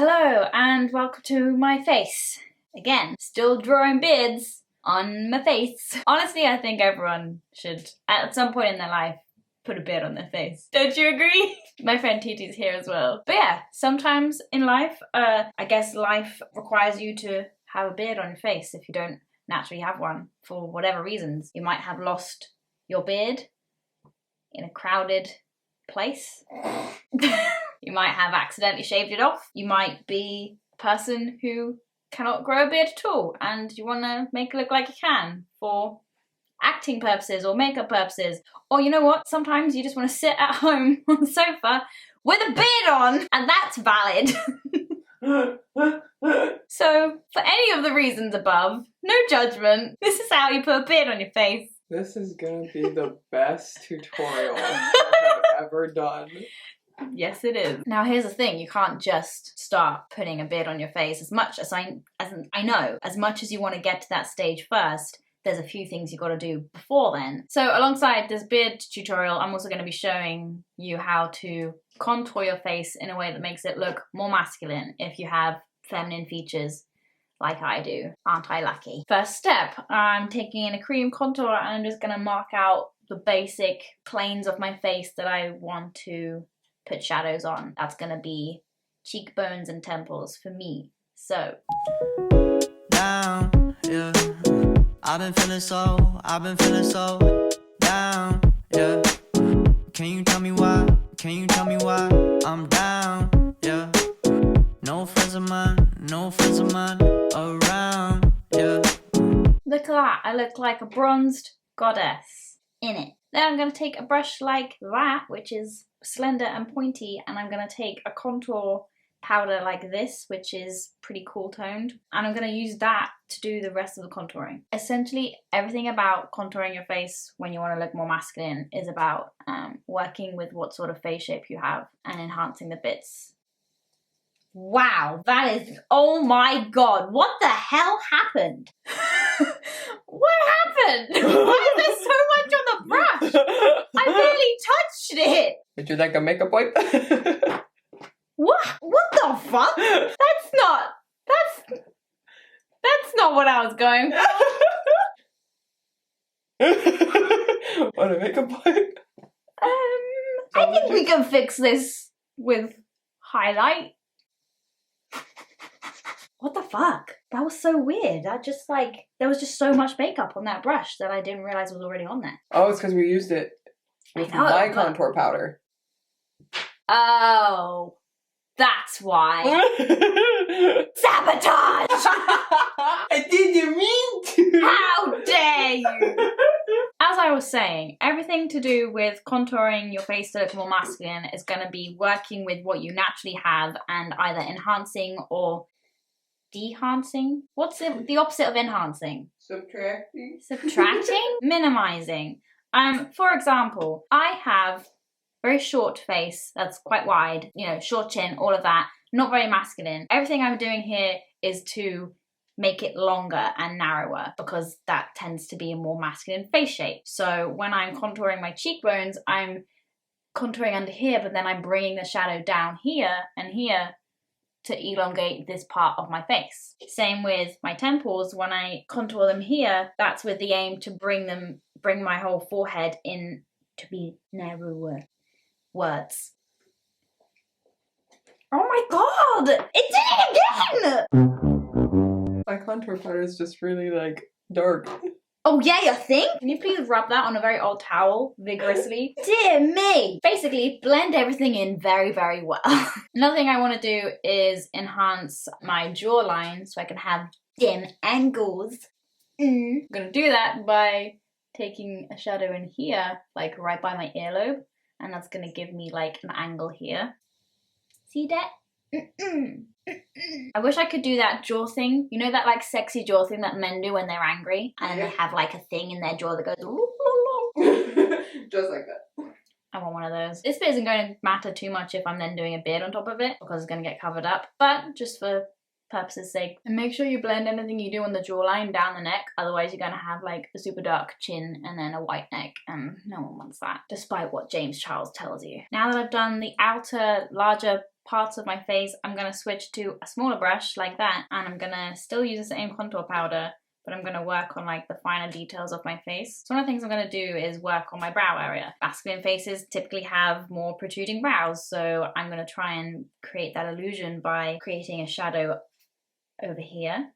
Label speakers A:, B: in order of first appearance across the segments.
A: Hello and welcome to my face. Again, still drawing beards on my face. Honestly, I think everyone should, at some point in their life, put a beard on their face. Don't you agree? My friend Titi's here as well. But yeah, sometimes in life, I guess life requires you to have a beard on your face if you don't naturally have one for whatever reasons. You might have lost your beard in a crowded place. You might have accidentally shaved it off. You might be a person who cannot grow a beard at all and you want to make it look like you can for acting purposes or makeup purposes. Or you know what? Sometimes you just want to sit at home on the sofa with a beard on and that's valid. So for any of the reasons above, no judgment. This is how you put a beard on your face.
B: This is gonna be the best tutorial I've ever done.
A: Yes, it is. Now, here's the thing. You can't just start putting a beard on your face. As much as I know, as much as you want to get to that stage first, there's a few things you got to do before then. So alongside this beard tutorial, I'm also going to be showing you how to contour your face in a way that makes it look more masculine if you have feminine features like I do. Aren't I lucky? First step, I'm taking in a cream contour and I'm just going to mark out the basic planes of my face that I want to put shadows on. That's gonna be cheekbones and temples for me. So down, yeah. I've been feeling so down, yeah. Can you tell me why? I'm down, yeah. No friends of mine around, yeah. Look at that, I look like a bronzed goddess in it. Then I'm gonna take a brush like that, which is slender and pointy, and I'm gonna take a contour powder like this, which is pretty cool toned, and I'm gonna use that to do the rest of the contouring. Essentially, everything about contouring your face when you want to look more masculine is about working with what sort of face shape you have and enhancing the bits. Wow, that is, oh my god, what the hell happened? What happened? Why is there so much on the brush? I barely touched it.
B: Would you like a makeup wipe?
A: What the fuck? That's not what I was going for.
B: Want a makeup wipe?
A: I think we can fix this with highlight. What the fuck? That was so weird. There was just so much makeup on that brush that I didn't realize was already on there.
B: Oh, it's because we used it with my contour powder.
A: Oh, that's why. Sabotage!
B: I didn't mean to!
A: How dare you! As I was saying, everything to do with contouring your face to look more masculine is going to be working with what you naturally have and either enhancing or dehancing? What's the opposite of enhancing?
B: Subtracting?
A: Subtracting? Minimizing. For example, I have very short face that's quite wide, you know, short chin, all of that, not very masculine. Everything I'm doing here is to make it longer and narrower because that tends to be a more masculine face shape. So when I'm contouring my cheekbones, I'm contouring under here, but then I'm bringing the shadow down here and here to elongate this part of my face. Same with my temples. When I contour them here, that's with the aim to bring my whole forehead in to be narrower. Words. Oh my god! It did it again!
B: My contour powder is just really like dark.
A: Oh yeah, you think? Can you please rub that on a very old towel vigorously? Dear me! Basically, blend everything in very, very well. Another thing I want to do is enhance my jawline so I can have dim angles. I'm gonna do that by taking a shadow in here, like right by my earlobe, and that's gonna give me like an angle here. See that? I wish I could do that jaw thing. You know that like sexy jaw thing that men do when they're angry? And they have like a thing in their jaw that goes
B: just like that.
A: I want one of those. This bit isn't going to matter too much if I'm then doing a beard on top of it because it's going to get covered up. But just for purposes sake. And make sure you blend anything you do on the jawline down the neck, otherwise you're going to have like a super dark chin and then a white neck, and no one wants that, despite what James Charles tells you. Now that I've done the outer, larger
C: parts of my face, I'm going to switch to a smaller brush like that, and I'm going to still use the same contour powder, but I'm going to work on like the finer details of my face. So one of the things I'm going to do is work on my brow area. Masculine faces typically have more protruding brows, so I'm going to try and create that illusion by creating a shadow over here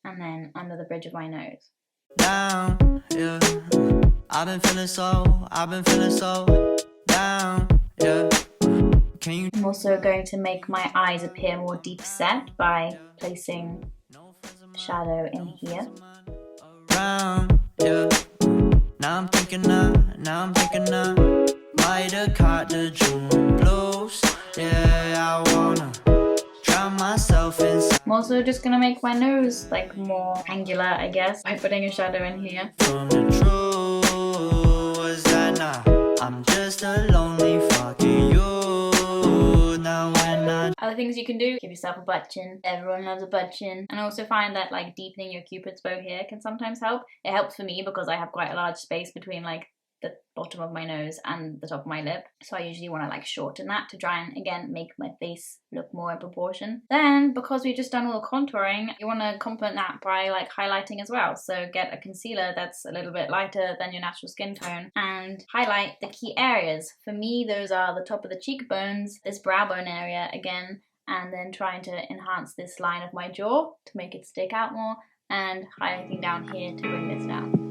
C: and then under the bridge of my nose.
A: Down, yeah. I've been feeling so down, yeah.
C: I'm also going to make my eyes appear more deep set by placing shadow in here.
A: Yeah. Now I'm thinking might have caught the June blues. Yeah, I wanna drown myself inside.
C: I'm also just gonna make my nose like more angular, I guess, by putting a shadow in here.
A: From the truth was that nah, I'm just a lonely fucking you. Now when I
C: Other things you can do, give yourself a butt chin. Everyone loves a butt chin. And I also find that like deepening your cupid's bow here can sometimes help. It helps for me because I have quite a large space between like the bottom of my nose and the top of my lip. So I usually want to like shorten that to try and again make my face look more in proportion. Then because we've just done all the contouring, you want to complement that by like highlighting as well. So get a concealer that's a little bit lighter than your natural skin tone and highlight the key areas. For me, those are the top of the cheekbones, this brow bone area again, and then trying to enhance this line of my jaw to make it stick out more, and highlighting down here to bring this down.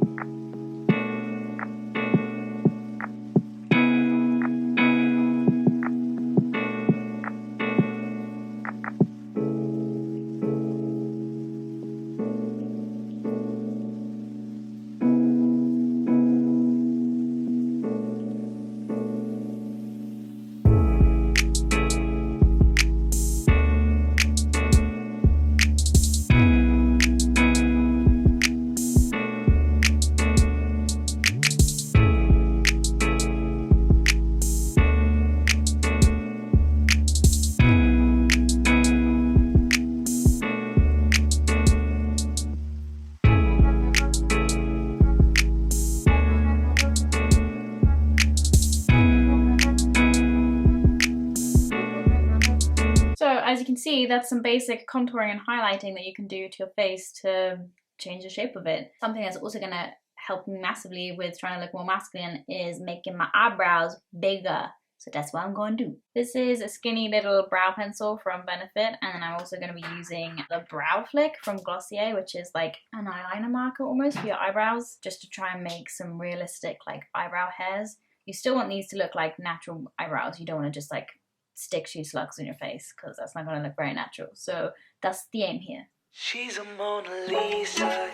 C: As you can see, that's some basic contouring and highlighting that you can do to your face to change the shape of it. Something that's also going to help me massively with trying to look more masculine is making my eyebrows bigger. So that's what I'm going to do. This is a skinny little brow pencil from Benefit, and then I'm also going to be using the Brow Flick from Glossier, which is like an eyeliner marker almost for your eyebrows, just to try and make some realistic like eyebrow hairs. You still want these to look like natural eyebrows. You don't want to just like stick shoe slugs in your face because that's not going to look very natural. So that's the aim here.
D: She's a Mona Lisa.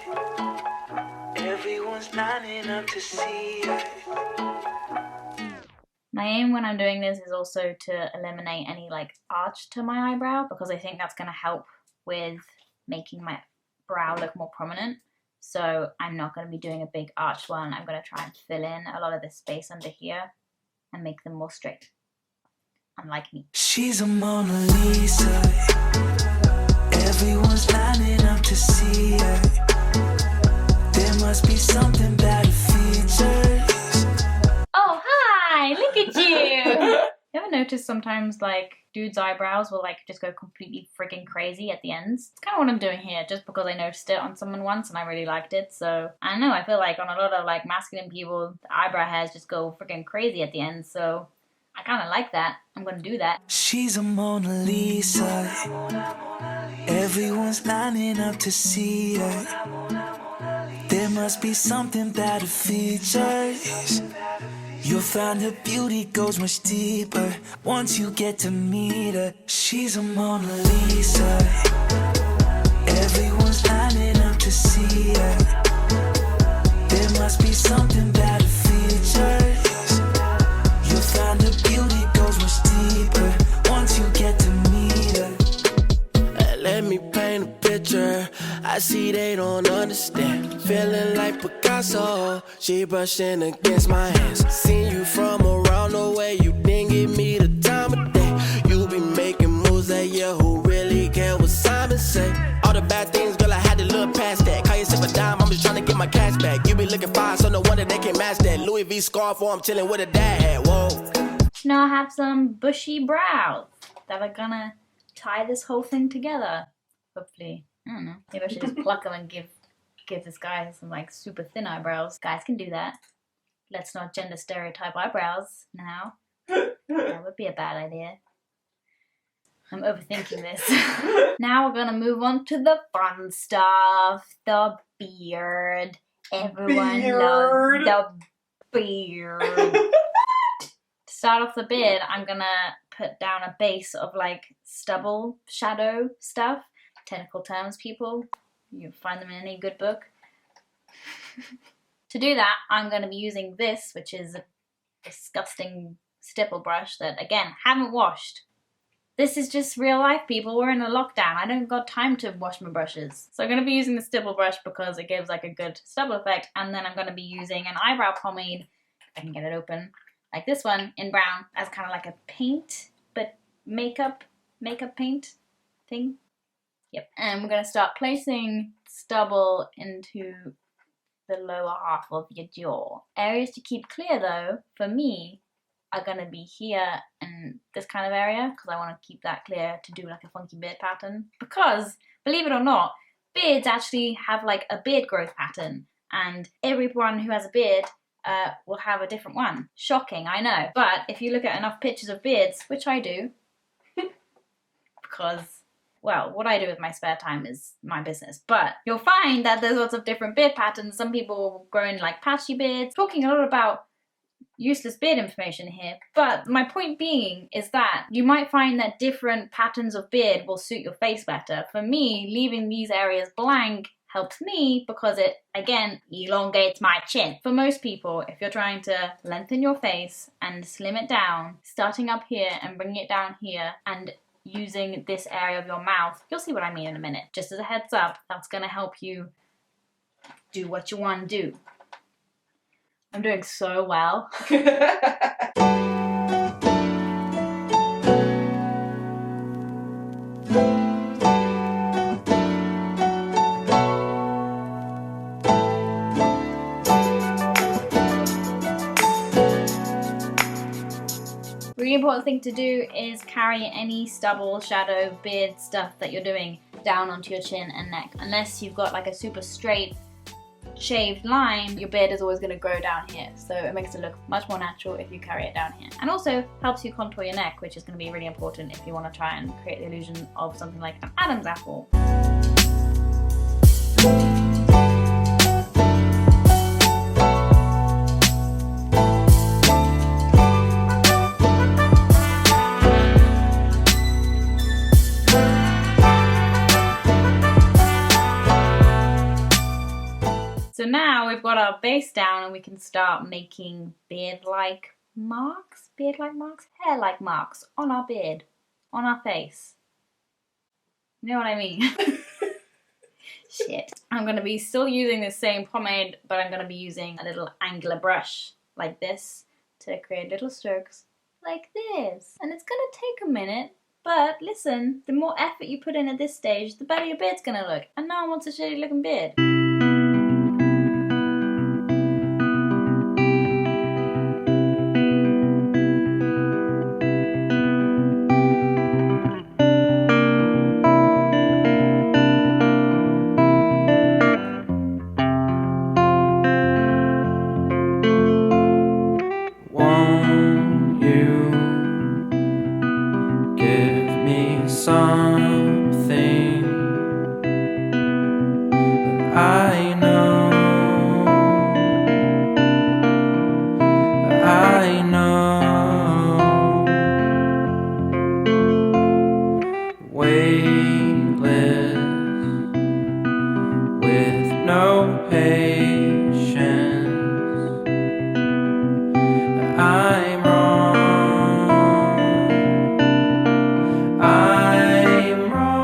D: Everyone's lining up to see her.
C: My aim when I'm doing this is also to eliminate any like arch to my eyebrow, because I think that's going to help with making my brow look more prominent. So I'm not going to be doing a big arched one. I'm going to try and fill in a lot of this space under here and make them more straight. Unlike me.
D: She's a Mona Lisa. Everyone's lining up to see her. There must be something about her features.
C: Oh, hi! Look at you! You ever notice sometimes like dudes' eyebrows will like just go completely freaking crazy at the ends? It's kind of what I'm doing here, just because I noticed it on someone once and I really liked it. So I don't know, I feel like on a lot of like masculine people, the eyebrow hairs just go freaking crazy at the end. So I kind of like that. I'm gonna do that.
D: She's a Mona Lisa. Everyone's lining up to see her. There must be something about her features. You'll find her beauty goes much deeper once you get to meet her. She's a Mona Lisa. Everyone's lining up to see her. There must be something about her features. You'll find her beauty goes much deeper once you get to meet her. Let me paint a picture. I see they don't understand. Feeling like Picasso. She brushing against my hands. Seen you from around the way. You didn't give me the time of day. You be making moves that year. Who really care what Simon say? All the bad things, girl, I had to look past that. Call yourself a dime, I'm just trying to get my cash back. You be looking fine, so no wonder they can't match that. Louis V scarf, or I'm chilling with a dad. Whoa.
C: Now I have some bushy brows. that are gonna tie this whole thing together. Hopefully. I don't know. Maybe I should just pluck them and give this guy some like super thin eyebrows. Guys can do that. Let's not gender stereotype eyebrows now. That would be a bad idea. I'm overthinking this. Now we're gonna move on to the fun stuff. The beard. Everyone loves the beard. To start off the beard, I'm gonna put down a base of like stubble shadow stuff. Technical terms, people. You find them in any good book. To do that, I'm going to be using this, which is a disgusting stipple brush that, again, haven't washed. This is just real life, people. We're in a lockdown. I don't got time to wash my brushes. So I'm going to be using the stipple brush because it gives like a good stubble effect. And then I'm going to be using an eyebrow pomade, if I can get it open, like this one in brown, as kind of like a paint, but makeup paint thing. Yep. And we're going to start placing stubble into the lower half of your jaw. Areas to keep clear though, for me, are going to be here and this kind of area, because I want to keep that clear to do like a funky beard pattern. Because, believe it or not, beards actually have like a beard growth pattern, and everyone who has a beard will have a different one. Shocking, I know. But if you look at enough pictures of beards, which I do, because, well, what I do with my spare time is my business, but you'll find that there's lots of different beard patterns. Some people grow in like patchy beards. Talking a lot about useless beard information here, but my point being is that you might find that different patterns of beard will suit your face better. For me, leaving these areas blank helps me because it, again, elongates my chin. For most people, if you're trying to lengthen your face and slim it down, starting up here and bringing it down here and using this area of your mouth, you'll see what I mean in a minute. Just as a heads up, that's gonna help you do what you want to do. I'm doing so well. Really important thing to do is carry any stubble, shadow, beard stuff that you're doing down onto your chin and neck. Unless you've got like a super straight shaved line, your beard is always going to grow down here, so it makes it look much more natural if you carry it down here. And also helps you contour your neck, which is going to be really important if you want to try and create the illusion of something like an Adam's apple. So now we've got our base down and we can start making beard-like marks, hair-like marks on our beard, on our face. You know what I mean? Shit. I'm going to be still using the same pomade, but I'm going to be using a little angular brush like this to create little strokes like this. And it's going to take a minute, but listen, the more effort you put in at this stage, the better your beard's going to look. And no one wants a shitty looking beard.
A: Won't you give me something that I know, weightless, with no patience. I'm wrong, I'm wrong.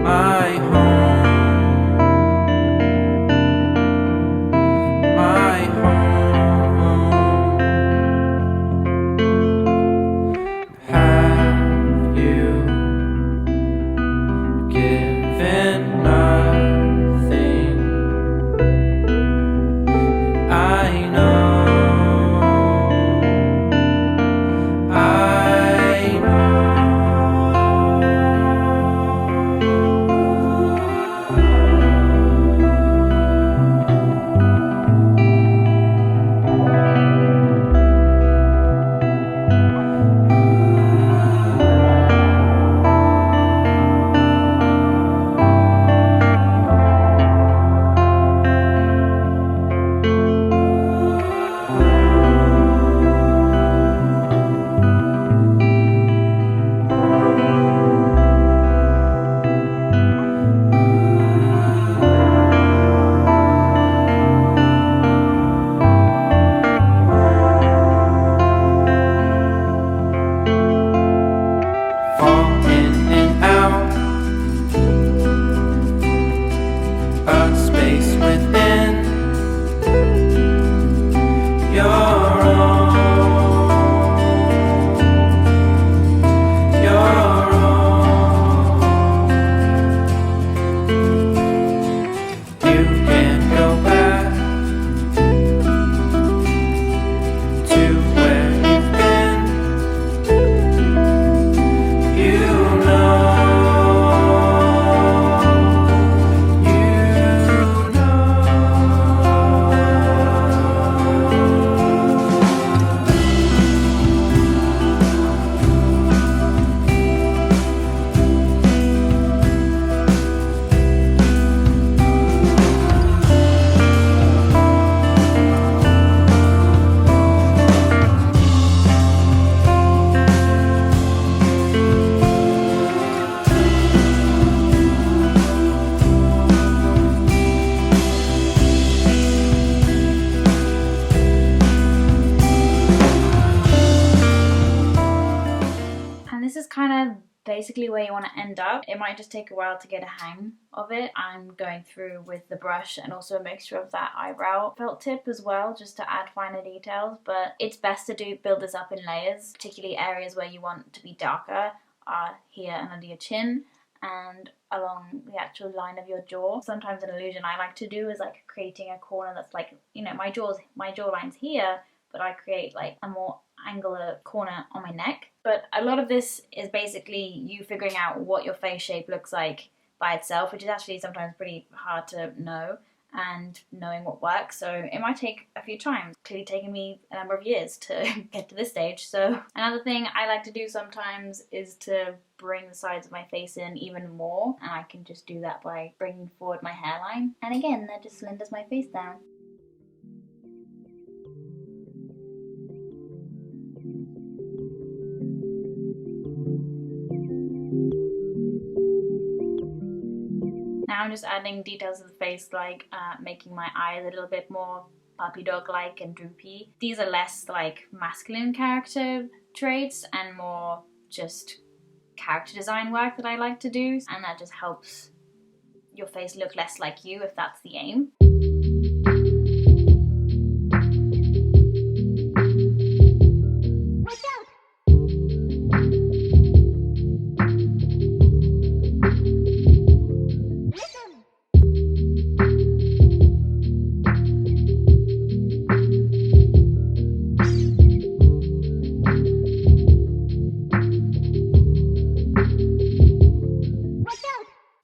A: my home, my home. Have you given nothing? I know.
C: Basically where you want to end up. It might just take a while to get a hang of it. I'm going through with the brush and also a mixture of that eyebrow felt tip as well, just to add finer details, but it's best to build this up in layers. Particularly areas where you want to be darker are here and under your chin and along the actual line of your jaw. Sometimes an illusion I like to do is like creating a corner that's like, you know, my jawline's here, but I create like a more angular corner on my neck. But a lot of this is basically you figuring out what your face shape looks like by itself, which is actually sometimes pretty hard to know, and knowing what works. So it might take a few times. Clearly taken me a number of years to get to this stage. So another thing I like to do sometimes is to bring the sides of my face in even more, and I can just do that by bringing forward my hairline, and again that just slenders my face down. Now I'm just adding details of the face, like making my eyes a little bit more puppy dog-like and droopy. These are less like masculine character traits and more just character design work that I like to do, and that just helps your face look less like you if that's the aim.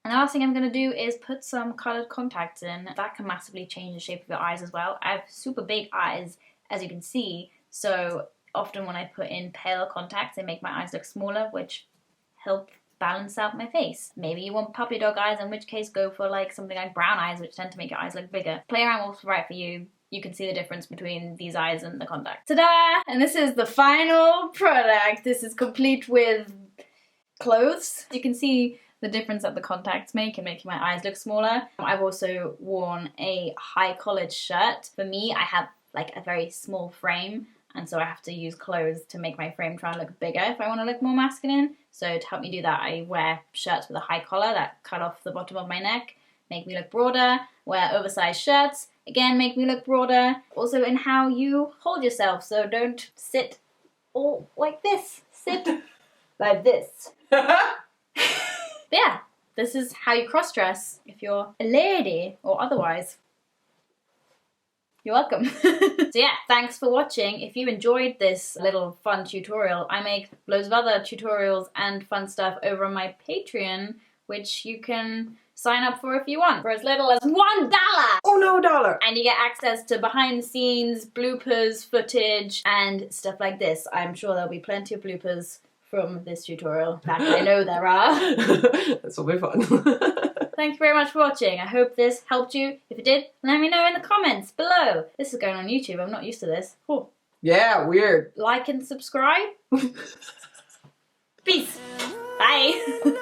C: And the last thing I'm going to do is put some coloured contacts in. That can massively change the shape of your eyes as well. I have super big eyes, as you can see, so often when I put in pale contacts, they make my eyes look smaller, which help balance out my face. Maybe you want puppy dog eyes, in which case go for like something like brown eyes, which tend to make your eyes look bigger. Play around with what's right for you. You can see the difference between these eyes and the contact. Ta-da! And this is the final product. This is complete with clothes. You can see the difference that the contacts make in making my eyes look smaller. I've also worn a high collared shirt. For me, I have like a very small frame and so I have to use clothes to make my frame try and look bigger if I want to look more masculine. So to help me do that, I wear shirts with a high collar that cut off the bottom of my neck, make me look broader, wear oversized shirts, again make me look broader. Also in how you hold yourself, so don't sit all like this, sit like this. But yeah, this is how you cross-dress if you're a lady or otherwise. You're welcome. So yeah, thanks for watching. If you enjoyed this little fun tutorial, I make loads of other tutorials and fun stuff over on my Patreon, which you can sign up for if you want, for as little as $1!
B: Oh no, $1!
C: And you get access to behind the scenes, bloopers, footage, and stuff like this. I'm sure there'll be plenty of bloopers from this tutorial. In fact, I know there are.
B: This will be fun.
C: Thank you very much for watching. I hope this helped you. If it did, let me know in the comments below. This is going on YouTube. I'm not used to this. Oh.
B: Yeah, weird.
C: Like and subscribe. Peace. Bye.